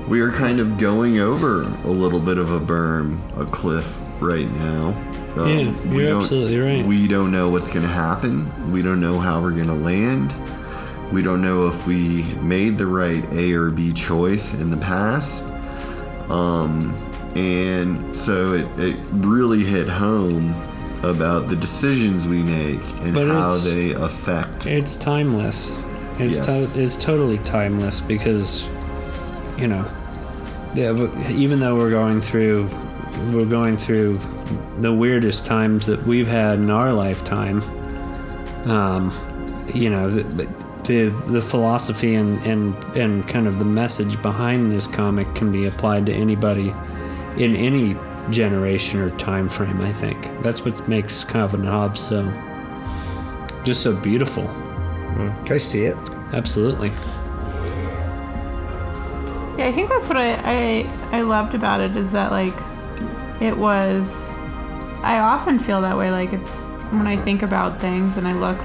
we are kind of going over a little bit of a cliff right now. You're absolutely right. We don't know what's going to happen. We don't know how we're going to land. We don't know if we made the right A or B choice in the past. And so it really hit home about the decisions we make and how they affect. It's timeless. It's totally timeless because, but even though we're going through the weirdest times that we've had in our lifetime, the philosophy and kind of the message behind this comic can be applied to anybody in any generation or time frame. I think that's what makes Calvin and Hobbes so beautiful. Can I see it? Absolutely. Yeah, I think that's what I loved about it, is that like it was. I often feel that way. Like it's when I think about things and I look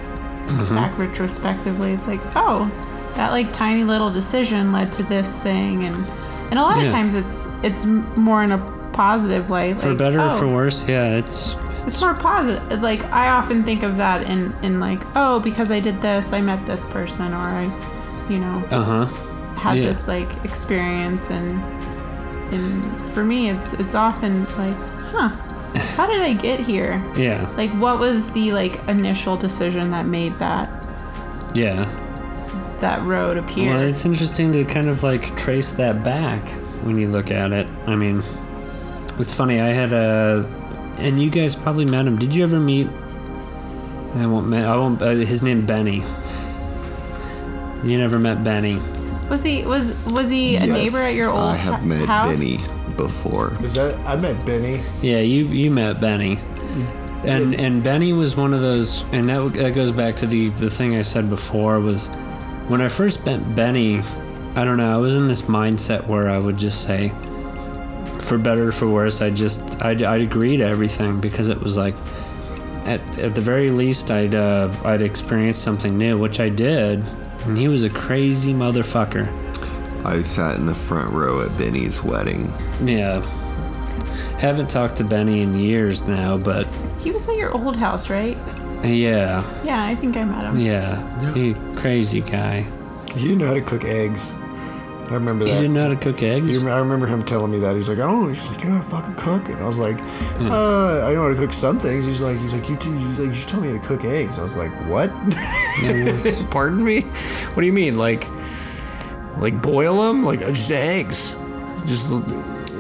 back retrospectively, it's like, oh, that like tiny little decision led to this thing, and a lot of times it's more in a positive way. For like, better or for worse, yeah, it's more positive. Like I often think of that in like, oh, because I did this, I met this person, or I, had this like experience, and for me, it's often like, how did I get here? Yeah. Like, what was the like initial decision that made that? Yeah. That road appear. Well, it's interesting to kind of like trace that back when you look at it. I mean, it's funny. I had and you guys probably met him. Did you ever meet? I won't. His name Benny. You never met Benny. Was he a neighbor at your old house? I have met Benny before. I met Benny. Yeah, you met Benny. And Benny was one of those, and that goes back to the thing I said before, was when I first met Benny, I don't know, I was in this mindset where I would just say, for better or for worse, I'd agree to everything, because it was like, at the very least, I'd experienced something new, which I did, and he was a crazy motherfucker. I sat in the front row at Benny's wedding. Yeah. Haven't talked to Benny in years now, but... He was at your old house, right? Yeah. Yeah, I think I met him. Yeah. He crazy guy. He didn't know how to cook eggs. I remember that. He didn't know how to cook eggs? I remember him telling me that. He's like, do you know how to fucking cook? And I was like, I know how to cook some things. He's like, you just told me how to cook eggs. I was like, what? Pardon me? What do you mean? Like boil them? Like, just eggs. Just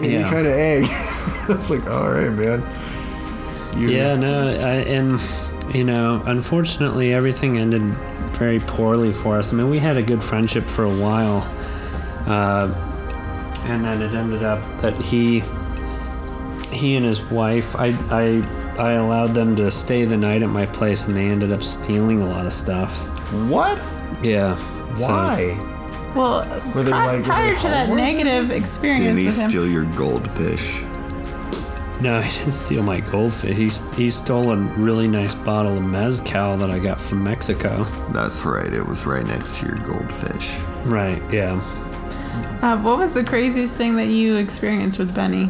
any kind of egg. It's like, all right, man. Unfortunately, everything ended very poorly for us. I mean, we had a good friendship for a while. And then it ended up that he and his wife, I allowed them to stay the night at my place, and they ended up stealing a lot of stuff. What? Yeah. Why? Well, prior to that negative experience Didn't he with him, steal your goldfish? No, he didn't steal my goldfish. He stole a really nice bottle of mezcal that I got from Mexico. That's right. It was right next to your goldfish. Right, yeah. what was the craziest thing that you experienced with Benny?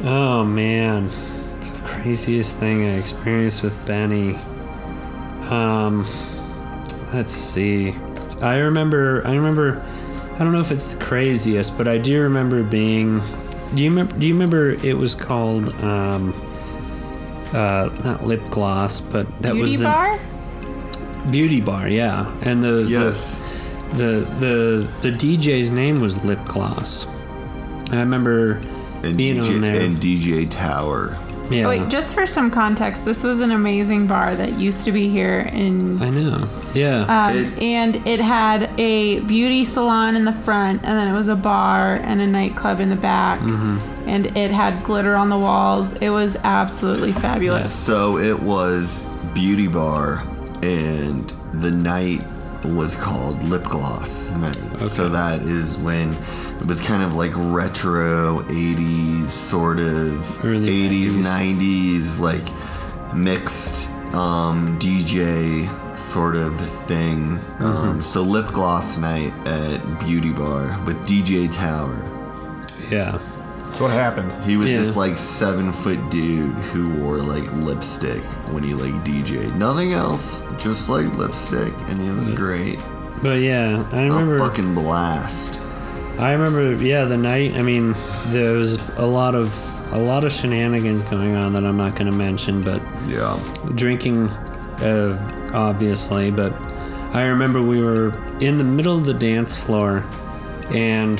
Oh, man. The craziest thing I experienced with Benny. Let's see. I remember, I don't know if it's the craziest, but I do remember being... Do you remember it was called, not lip gloss, but that was the... Beauty bar? Beauty bar, yeah. And the DJ's name was Lip Gloss. I remember being on there. And DJ Tower. Yeah. Oh, wait, just for some context, this was an amazing bar that used to be here in... I know, yeah. And it had a beauty salon in the front, and then it was a bar and a nightclub in the back. Mm-hmm. And it had glitter on the walls. It was absolutely fabulous. So it was Beauty Bar, and the night was called Lip Gloss night. Okay. So that is when it was kind of like retro 80s, sort of early 80s, 90s, like mixed DJ sort of thing. Mm-hmm. So Lip Gloss night at Beauty Bar with DJ Tower. Yeah. That's what happened. He was this like 7-foot dude who wore like lipstick when he like DJ'd. Nothing else, just like lipstick, and it was great. But yeah, I remember... A fucking blast. I remember, the night, I mean, there was a lot of shenanigans going on that I'm not going to mention, but... Yeah. Drinking, obviously, but I remember we were in the middle of the dance floor, and...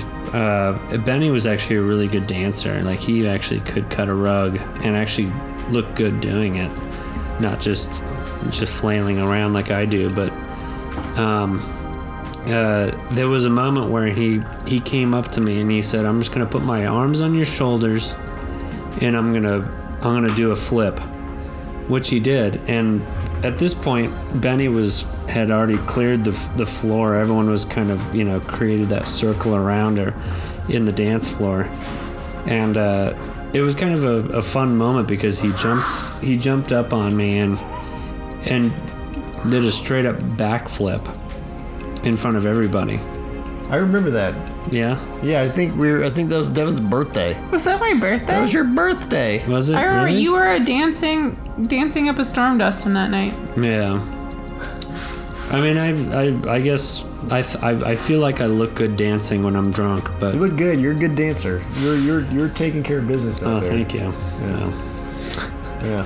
Benny was actually a really good dancer. Like, he actually could cut a rug and actually look good doing it, not just flailing around like I do. But there was a moment where he came up to me and he said, "I'm just gonna put my arms on your shoulders, and I'm gonna do a flip," which he did. And at this point, Benny had already cleared the floor. Everyone was kind of, created that circle around her in the dance floor. And it was kind of a fun moment because he jumped up on me and did a straight up backflip in front of everybody. I remember that. Yeah. Yeah, I think that was Devon's birthday. Was that my birthday? That was your birthday. Was it? I remember really? you were dancing up a storm dust in that night. Yeah. I mean, I guess I feel like I look good dancing when I'm drunk, but You look good. You're a good dancer. You're taking care of business out there. thank you. Yeah.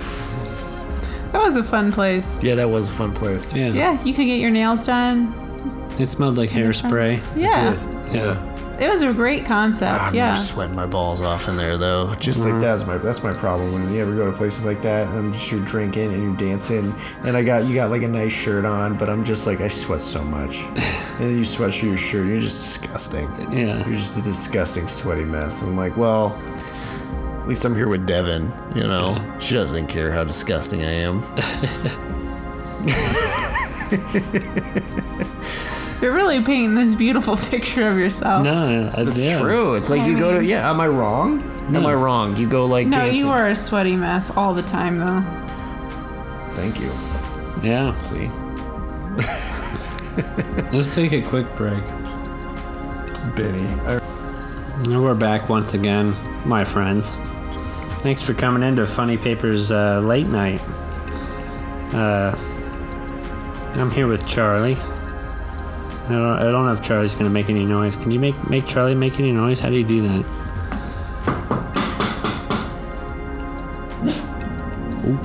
That was a fun place. Yeah, that was a fun place. Yeah. Yeah, you could get your nails done. It smelled like hairspray. Yeah. Yeah. It was a great concept. I'm yeah. sweating my balls off in there though. Just like that's my problem when you ever go to places like that and you're drinking and you're dancing and you got like a nice shirt on, but I'm just like I sweat so much, and then you sweat through your shirt. You're just disgusting. Yeah. You're just a disgusting sweaty mess. And I'm like, well, At least I'm here with Devon, you know. She doesn't care how disgusting I am. You're really painting this beautiful picture of yourself. No, It's yeah. true. It's like you go to am I wrong? Am I wrong? You go like No, dancing. you are a sweaty mess all the time, though. Thank you. Yeah. See, Let's take a quick break. Benny. And we're back once again, my friends. Thanks for coming into Funny Papers late night. I'm here with Charlie. I don't know if Charlie's gonna make any noise. Can you make Charlie make any noise? How do you do that? Ooh,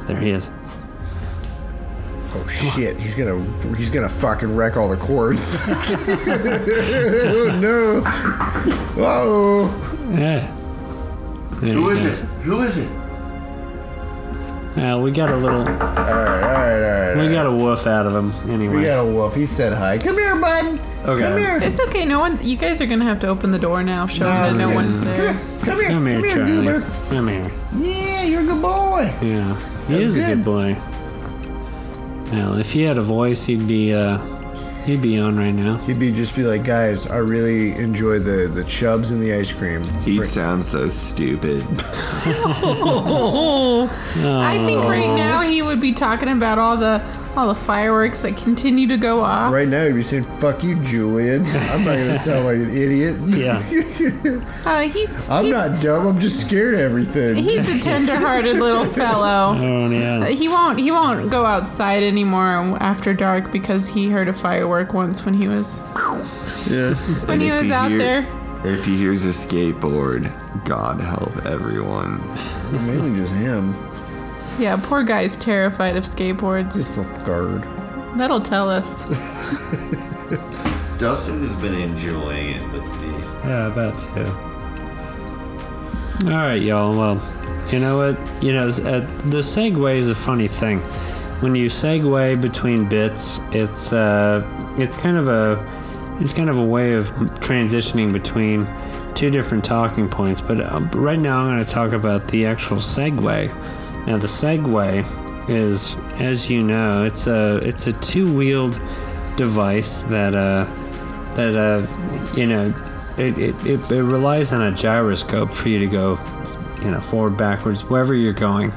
there he is. Oh shit! He's gonna fucking wreck all the cords. Oh no! Whoa! Yeah. There Who he is goes. it? Who is it? We got a little. All right. We got a woof out of him anyway. We got a wolf. He said hi. Come here, bud. Okay. Come here. It's okay. No one. You guys are gonna have to open the door now. Show them that no okay. one's there. Come here. Come here, Charlie. Goober. Come here. Yeah, you're a good boy. Yeah, he That's is a good. good boy. Well, if he had a voice, he'd be on right now. He'd just be like, guys, I really enjoy the chubs and the ice cream. He'd sound so stupid. I think right now he would be talking about all the fireworks that continue to go off. Right now, he'd be saying, "Fuck you, Julian. I'm not gonna sound like an idiot. Yeah. I'm not dumb. I'm just scared of everything." He's a tender-hearted little fellow. Oh yeah. He won't go outside anymore after dark because he heard a firework once when he was And he if was he out there. If he hears a skateboard, God help everyone. Mainly just him. Yeah, poor guy's terrified of skateboards. He's so scared. That'll tell us. Dustin has been enjoying it with me. Yeah, I bet too. All right, y'all. Well, you know what? The segue is a funny thing. When you segue between bits, it's kind of a way of transitioning between two different talking points. But right now, I'm going to talk about the actual segue. Now, the Segway is, as you know, it's a two-wheeled device that it relies on a gyroscope for you to go, forward, backwards, wherever you're going.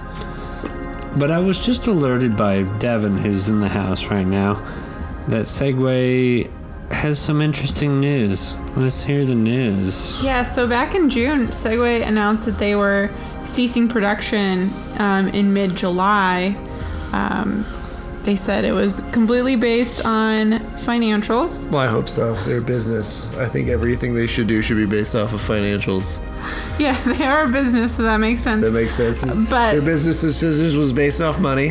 But I was just alerted by Devon, who's in the house right now, that Segway has some interesting news. Let's hear the news. Yeah, so back in June, Segway announced that they were ceasing production in mid-July. They said it was completely based on financials. Well, I hope so. They're a business. I think everything they should do should be based off of financials. Yeah, they are a business, so that makes sense. That makes sense. But their business decisions was based off money.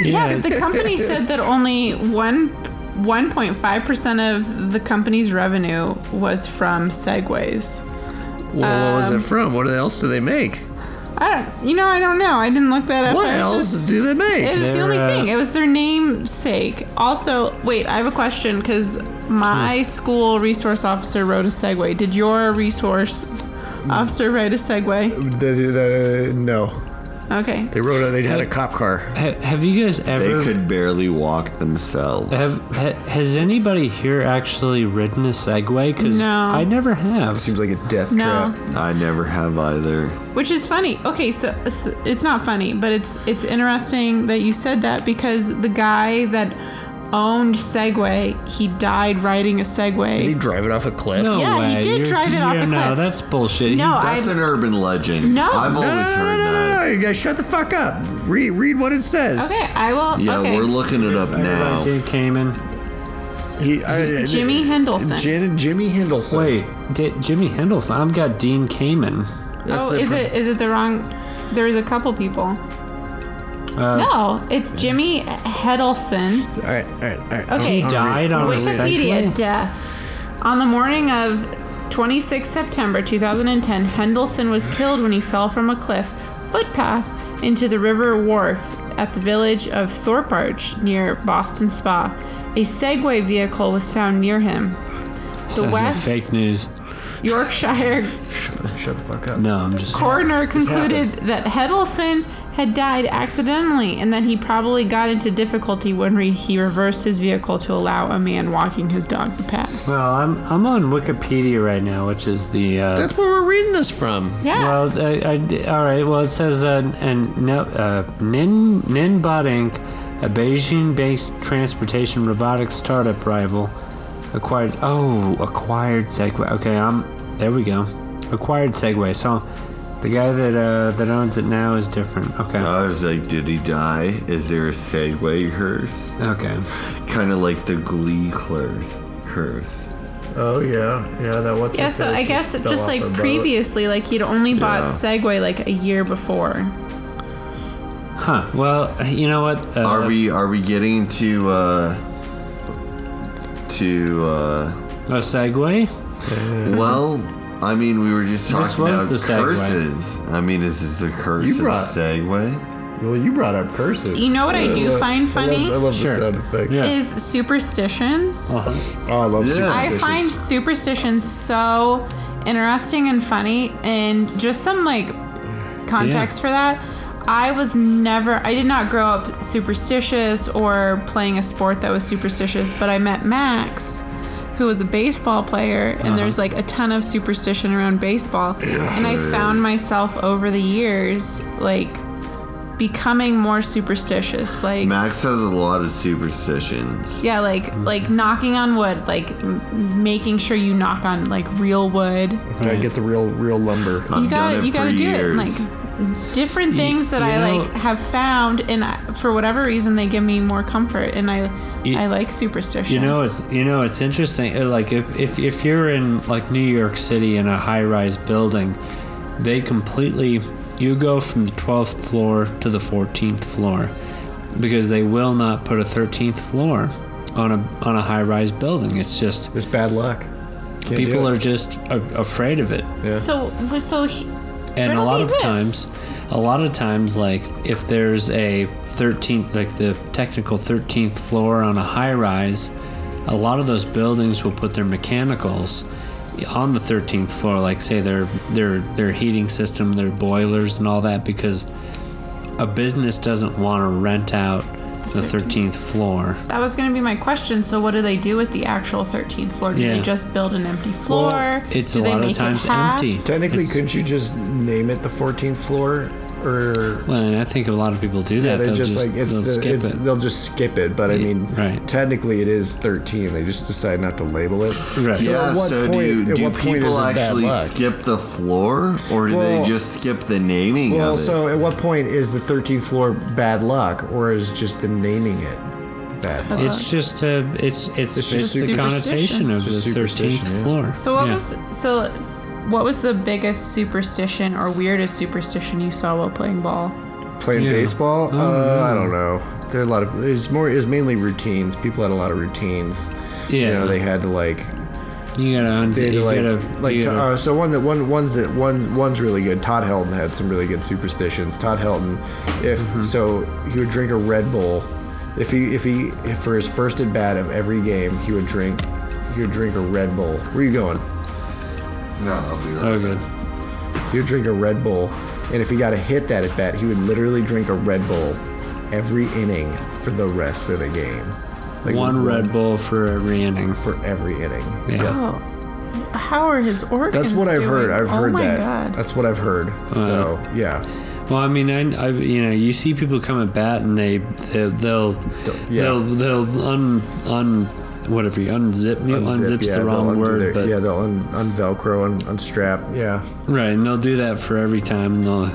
Yeah, but the company said that only 1.5% of the company's revenue was from Segways. Well, what was it from? What else do they make? I don't know. I didn't look that up. What I was else just- do they make? It was the They're, only thing. It was their namesake. Also, wait, I have a question because my school resource officer wrote a Segway. Did your resource officer write a Segway? No. Okay. They had a cop car. Have you guys ever? They could barely walk themselves. Has anybody here actually ridden a Segway? Because No. I never have. Seems like a death No. trap. I never have either. Which is funny. Okay, so it's not funny, but it's interesting that you said that because the guy that owned Segway, he died riding a Segway. Did he drive it off a cliff? No Yeah, he way. did drive it off a No, cliff. that's bullshit. No, That's an urban legend. No. I've No, always heard that. You guys shut the fuck up. Read what it says. Okay, I will. Yeah, okay. we're looking it up now. Dude came in. Jimmy Hendelson. Jimmy Hendelson. Wait, Jimmy Hendelson. I've got Dean Kamen. Is it the wrong? There's a couple people. No, it's Jimmy Hendelson. All right. Okay. He died on a Wikipedia Segway? death. On the morning of 26 September 2010, Hendelson was killed when he fell from a cliff footpath into the River Wharfe at the village of Thorpe Arch near Boston Spa. A Segway vehicle was found near him. The Sounds like West fake news. Yorkshire Shut the fuck up. No, I'm just. coroner concluded that Hendelson had died accidentally and that he probably got into difficulty when he reversed his vehicle to allow a man walking his dog to pass. Well, I'm on Wikipedia right now, which is the. That's where we're reading this from. Yeah. Well, all right. Well, it says Ninbot Inc., a Beijing-based transportation robotics startup rival, acquired Segway. Okay, there we go. Acquired Segway. So the guy that owns it now is different. Okay. I was like, did he die? Is there a Segway curse? Okay. Kind of like the Glee curse. Oh yeah. That what's Yeah, so I guess just like previously, like he'd only bought Segway like a year before. Huh. Well, you know what? Are we getting to a Segway? well, I mean, we were just This talking was about the Segway. curses. I mean, is this a curse You of brought- Segway? Well, you brought up cursive. You know what I do find funny I love Sure. the sound effects. Yeah. is superstitions. Uh-huh. Oh, I love Yeah. superstitions. I find superstitions so interesting and funny, and just some like context for that. I did not grow up superstitious or playing a sport that was superstitious, but I met Max, who was a baseball player, and there's like a ton of superstition around baseball. And I found myself over the years like becoming more superstitious. Like Max has a lot of superstitions. yeah, like knocking on wood, like making sure you knock on like real wood. Gotta get the real lumber. I've done it You for gotta do years. it. Like different things that you I know- like have found, and for whatever reason they give me more comfort, and I like superstition. You know, it's interesting. Like if you're in like New York City in a high-rise building, they completely you go from the 12th floor to the 14th floor because they will not put a 13th floor on a high-rise building. It's just It's bad luck. Can't people do it. are just afraid of it. Yeah. So And riddle a lot me of this. times, like if there's a 13th, like the technical 13th floor on a high rise, a lot of those buildings will put their mechanicals on the 13th floor, like say their heating system, their boilers and all that, because a business doesn't want to rent out the 13th floor. that was going to be my question. So what do they do with the actual 13th floor? Do Yeah. they just build an empty floor? Well, it's Do a they lot of make it times half? empty. Technically, It's- couldn't you just name it the 14th floor? Or Well, and I think a lot of people do yeah, that. they They'll just like they'll skip it. they'll just skip it. But I mean, right. technically, it is 13. They just decide not to label it. Right. Yeah, at what so point- at do what point is people it bad actually luck? skip the floor, or do they Well- just skip the naming Well, of it? so at what point is the 13th floor bad luck, or is just the naming it bad luck? It's just it's just the superstition. connotation of Just the 13th superstition, yeah. floor. So what was the biggest superstition or weirdest superstition you saw while playing ball? Playing Yeah. baseball? Oh, I don't know. There are a lot of. It's mainly routines. People had a lot of routines. Yeah. You know, they had to like. You gotta They had to you like. gotta So one's really good. Todd Helton had some really good superstitions. Todd Helton, so he would drink a Red Bull. If for his first at bat of every game, he would drink a Red Bull. Where are you going? No, I'll be right Oh, good. He would drink a Red Bull And if he got a hit that at bat, he would literally drink a Red Bull every inning for the rest of the game. Like one Red Bull for every inning. For every inning. Yeah. Oh, how are his organs? That's what I've heard. doing? I've heard that. God. That's what I've heard. So yeah. Well, I mean, I you see people come at bat and they'll unzip's the wrong word, but they'll unvelcro, unstrap, right, and they'll do that for every time. And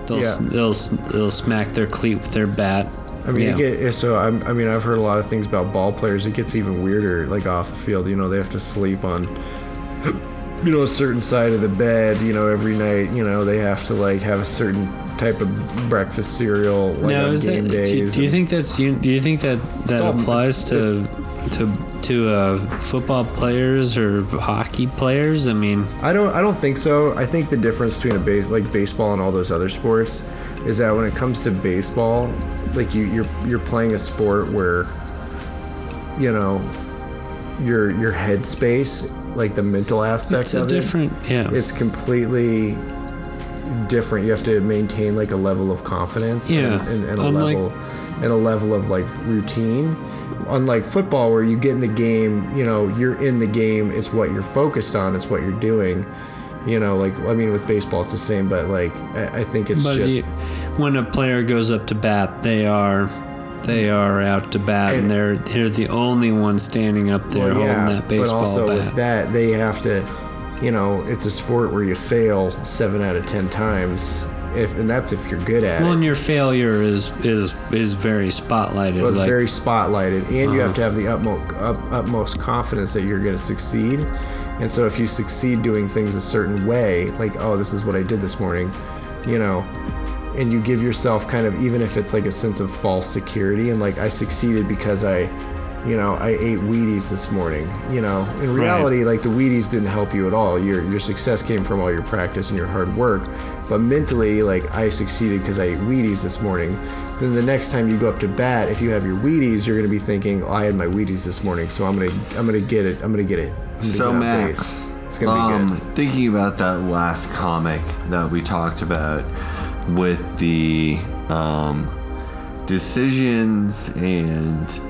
they'll smack their cleat with their bat. I mean, I've heard a lot of things about ball players. It gets even weirder, like off the field. You know, they have to sleep on, a certain side of the bed. Every night. They have to like have a certain type of breakfast cereal. Like on game days. Do you think that applies to football players or hockey players? I mean, I don't think so. I think the difference between baseball and all those other sports is that when it comes to baseball, like you're playing a sport where your headspace, like the mental aspect of it, it's completely different. You have to maintain like a level of confidence and a level of like routine. Unlike football, where you get in the game, you're in the game. It's what you're focused on. It's what you're doing. With baseball, it's the same. But like, I think it's when a player goes up to bat, they are out to bat, and they're the only one standing up there holding that baseball bat. But also bat. with that, they have to. It's a sport where you fail 7 out of 10 times. And that's if you're good at it. Well, and your failure is very spotlighted. Well, it's very spotlighted, and you have to have the utmost confidence that you're going to succeed. And so if you succeed doing things a certain way, like, oh, this is what I did this morning, and you give yourself kind of, even if it's like a sense of false security, and like, I succeeded because I ate Wheaties this morning. In reality, like the Wheaties didn't help you at all. Your success came from all your practice and your hard work. But mentally, like, I succeeded because I ate Wheaties this morning. Then the next time you go up to bat, if you have your Wheaties, you're going to be thinking, I had my Wheaties this morning, so I'm gonna get it. So Max, it's gonna be good. Thinking about that last comic that we talked about with the decisions and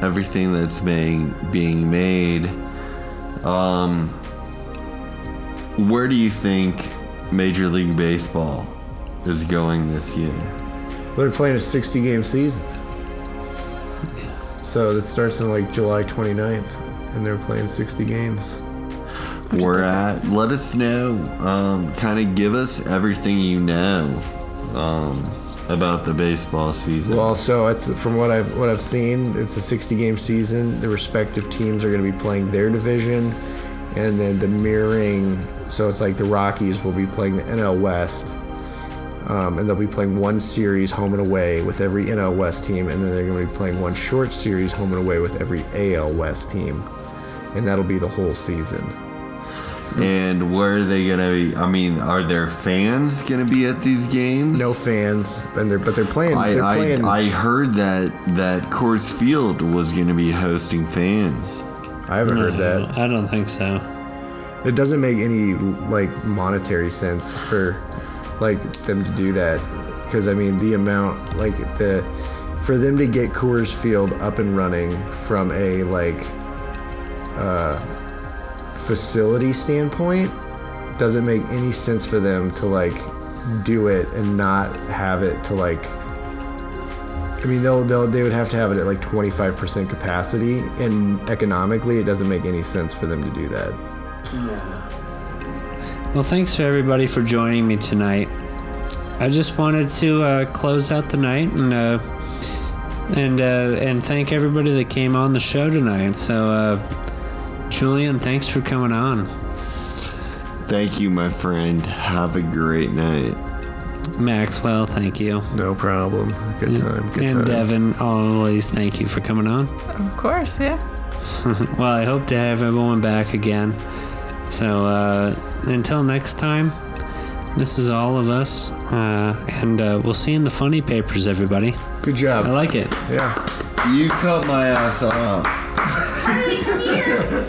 everything that's being made, where do you think Major League Baseball is going this year? They're playing a 60-game season. So it starts in like July 29th, and they're playing 60 games. Let us know, kind of give us everything you know about the baseball season. Well, so from what I've seen, it's a 60-game season. The respective teams are going to be playing their division, and then the mirroring. So it's like the Rockies will be playing the NL West, and they'll be playing one series home and away with every NL West team, and then they're going to be playing one short series home and away with every AL West team, and that'll be the whole season. And where are they going to be? I mean, are there fans going to be at these games? No fans, but they're playing. I heard that Coors Field was going to be hosting fans. I haven't heard that. I don't think so. It doesn't make any like monetary sense for like them to do that, because I mean the amount for them to get Coors Field up and running from a facility standpoint doesn't make any sense for them to like do it and not have it to like. I mean, they would have to have it at like 25% capacity, and economically, it doesn't make any sense for them to do that. Well, thanks to everybody for joining me tonight. I just wanted to close out the night and thank everybody that came on the show tonight. So, Julian, thanks for coming on. Thank you, my friend. Have a great night. Maxwell, thank you. No problem. Good time. And Devon, always thank you for coming on. Of course, yeah. Well, I hope to have everyone back again. So until next time, this is all of us, and we'll see you in the funny papers, everybody. Good job. I like it. Yeah. You cut my ass off. Come here.